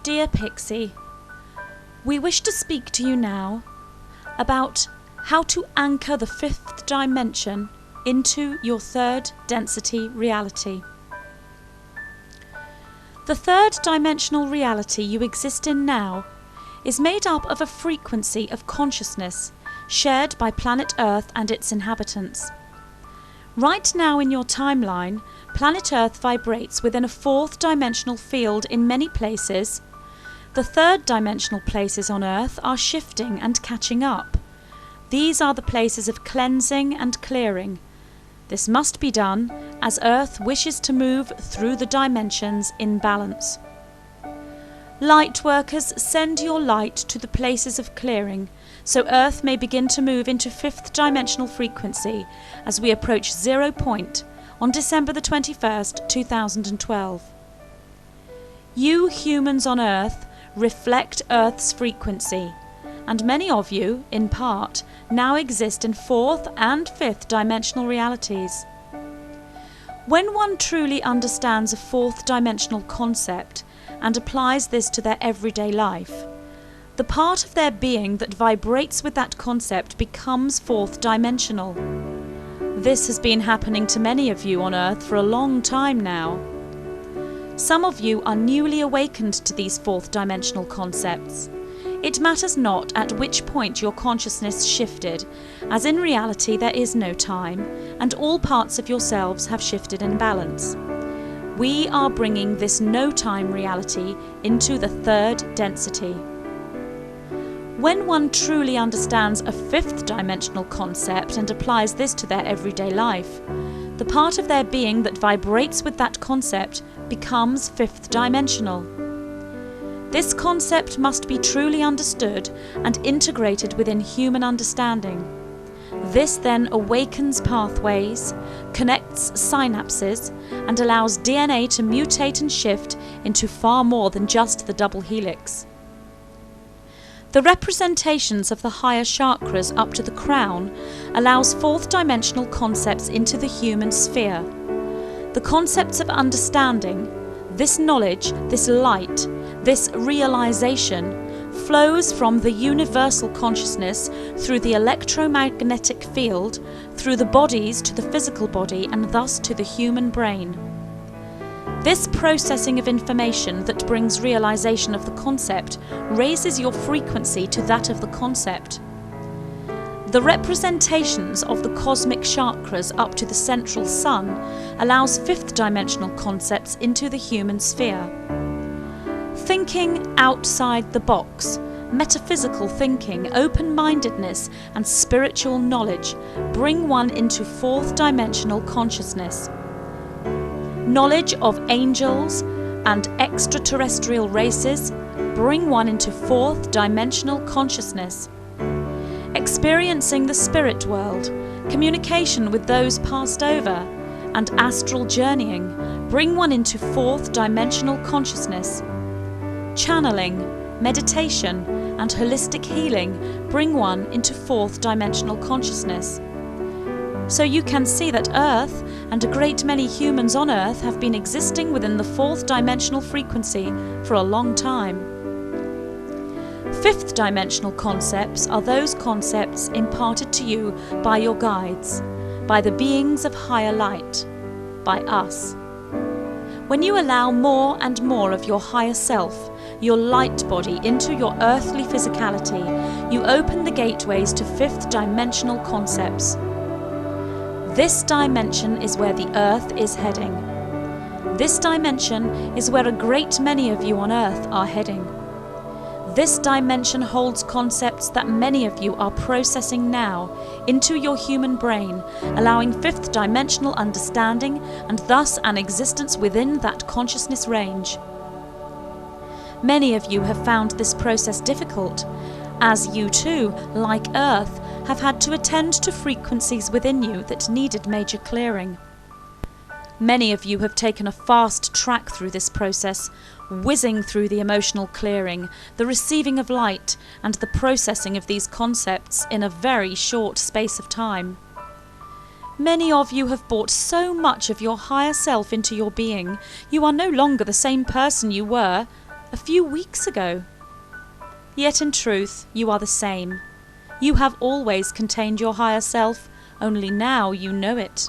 Dear Pixie, we wish to speak to you now about how to anchor the fifth dimension into your third density reality. The third dimensional reality you exist in now is made up of a frequency of consciousness shared by planet Earth and its inhabitants. Right now in your timeline, planet Earth vibrates within a fourth dimensional field in many places. The third dimensional places on Earth are shifting and catching up. These are the places of cleansing and clearing. This must be done as Earth wishes to move through the dimensions in balance. Lightworkers, send your light to the places of clearing so Earth may begin to move into fifth dimensional frequency as we approach 0 point on December the 21st, 2012. You humans on Earth reflect Earth's frequency, and many of you, in part, now exist in fourth and fifth dimensional realities. When one truly understands a fourth dimensional concept and applies this to their everyday life, the part of their being that vibrates with that concept becomes fourth dimensional. This has been happening to many of you on Earth for a long time now. Some of you are newly awakened to these fourth dimensional concepts. It matters not at which point your consciousness shifted, as in reality there is no time, and all parts of yourselves have shifted in balance. We are bringing this no-time reality into the third density. When one truly understands a fifth dimensional concept and applies this to their everyday life, the part of their being that vibrates with that concept becomes fifth dimensional. This concept must be truly understood and integrated within human understanding. This then awakens pathways, connects synapses, and allows DNA to mutate and shift into far more than just the double helix. The representations of the higher chakras up to the crown allows fourth dimensional concepts into the human sphere. The concepts of understanding, this knowledge, this light, this realization flows from the universal consciousness through the electromagnetic field, through the bodies to the physical body, and thus to the human brain. This processing of information that brings realization of the concept raises your frequency to that of the concept. The representations of the cosmic chakras up to the central sun allows fifth dimensional concepts into the human sphere. Thinking outside the box, metaphysical thinking, open-mindedness, and spiritual knowledge bring one into fourth dimensional consciousness. Knowledge of angels and extraterrestrial races bring one into fourth dimensional consciousness. Experiencing the spirit world, communication with those passed over, and astral journeying bring one into fourth dimensional consciousness. Channeling, meditation, and holistic healing bring one into fourth dimensional consciousness. So you can see that Earth and a great many humans on Earth have been existing within the fourth dimensional frequency for a long time. Fifth dimensional concepts are those concepts imparted to you by your guides, by the beings of higher light, by us. When you allow more and more of your higher self, your light body, into your earthly physicality, you open the gateways to fifth dimensional concepts. This dimension is where the Earth is heading. This dimension is where a great many of you on Earth are heading. This dimension holds concepts that many of you are processing now into your human brain, allowing fifth dimensional understanding and thus an existence within that consciousness range. Many of you have found this process difficult, as you too, like Earth, have had to attend to frequencies within you that needed major clearing. Many of you have taken a fast track through this process, whizzing through the emotional clearing, the receiving of light, and the processing of these concepts in a very short space of time. Many of you have brought so much of your higher self into your being, you are no longer the same person you were, a few weeks ago. Yet in truth, you are the same. You have always contained your higher self, only now you know it.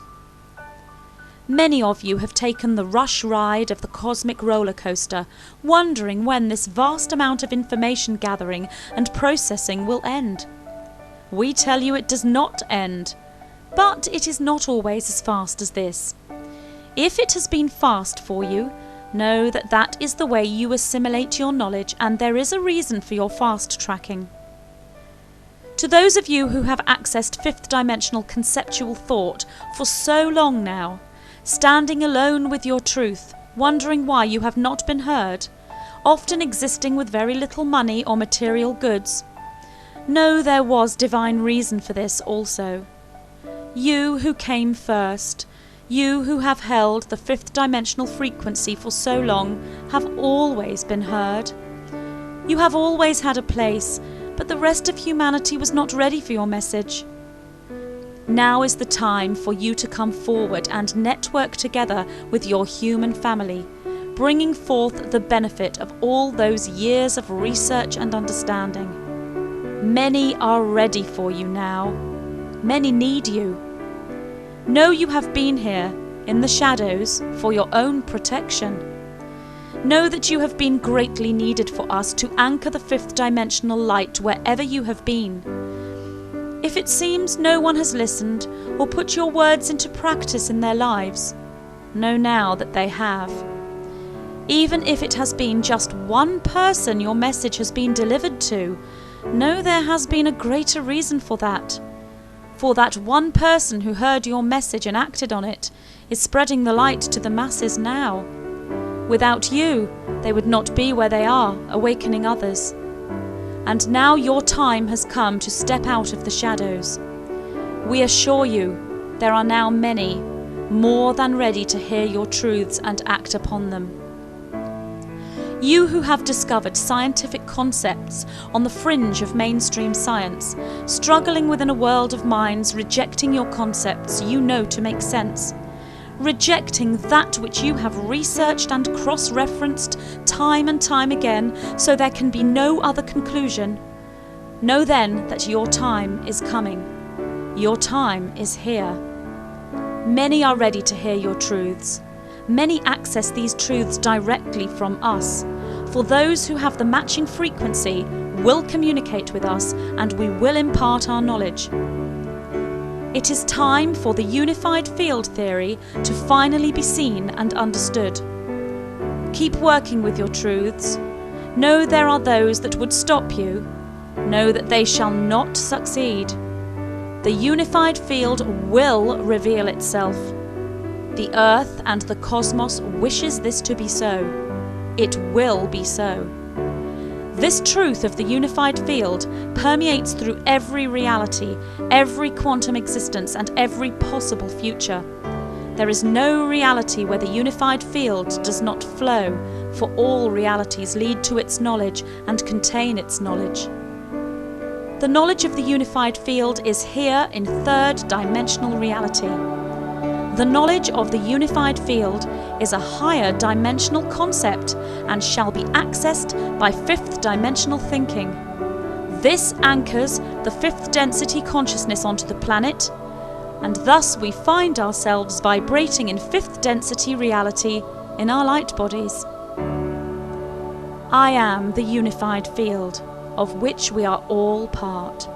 Many of you have taken the rush ride of the cosmic roller coaster, wondering when this vast amount of information gathering and processing will end. We tell you it does not end, but it is not always as fast as this. If it has been fast for you, know that that is the way you assimilate your knowledge, and there is a reason for your fast tracking. To those of you who have accessed fifth dimensional conceptual thought for so long now, standing alone with your truth, wondering why you have not been heard, often existing with very little money or material goods, know there was divine reason for this also. You who came first, you who have held the fifth dimensional frequency for so long, have always been heard. You have always had a place, but the rest of humanity was not ready for your message. Now is the time for you to come forward and network together with your human family, bringing forth the benefit of all those years of research and understanding. Many are ready for you now. Many need you. Know you have been here, in the shadows, for your own protection. Know that you have been greatly needed for us to anchor the fifth dimensional light wherever you have been. If it seems no one has listened or put your words into practice in their lives, know now that they have. Even if it has been just one person your message has been delivered to, know there has been a greater reason for that. For that one person who heard your message and acted on it is spreading the light to the masses now. Without you, they would not be where they are, awakening others. And now your time has come to step out of the shadows. We assure you, there are now many, more than ready to hear your truths and act upon them. You who have discovered scientific concepts on the fringe of mainstream science, struggling within a world of minds, rejecting your concepts you know to make sense, rejecting that which you have researched and cross-referenced time and time again so there can be no other conclusion, know then that your time is coming. Your time is here. Many are ready to hear your truths. Many access these truths directly from us. For those who have the matching frequency will communicate with us, and we will impart our knowledge. It is time for the unified field theory to finally be seen and understood. Keep working with your truths. Know there are those that would stop you. Know that they shall not succeed. The unified field will reveal itself. The earth and the cosmos wishes this to be so. It will be so. This truth of the unified field permeates through every reality, every quantum existence, and every possible future. There is no reality where the unified field does not flow, for all realities lead to its knowledge and contain its knowledge. The knowledge of the unified field is here in third dimensional reality. The knowledge of the unified field is a higher dimensional concept and shall be accessed by fifth dimensional thinking. This anchors the fifth density consciousness onto the planet, and thus we find ourselves vibrating in fifth density reality in our light bodies. I am the unified field, of which we are all part.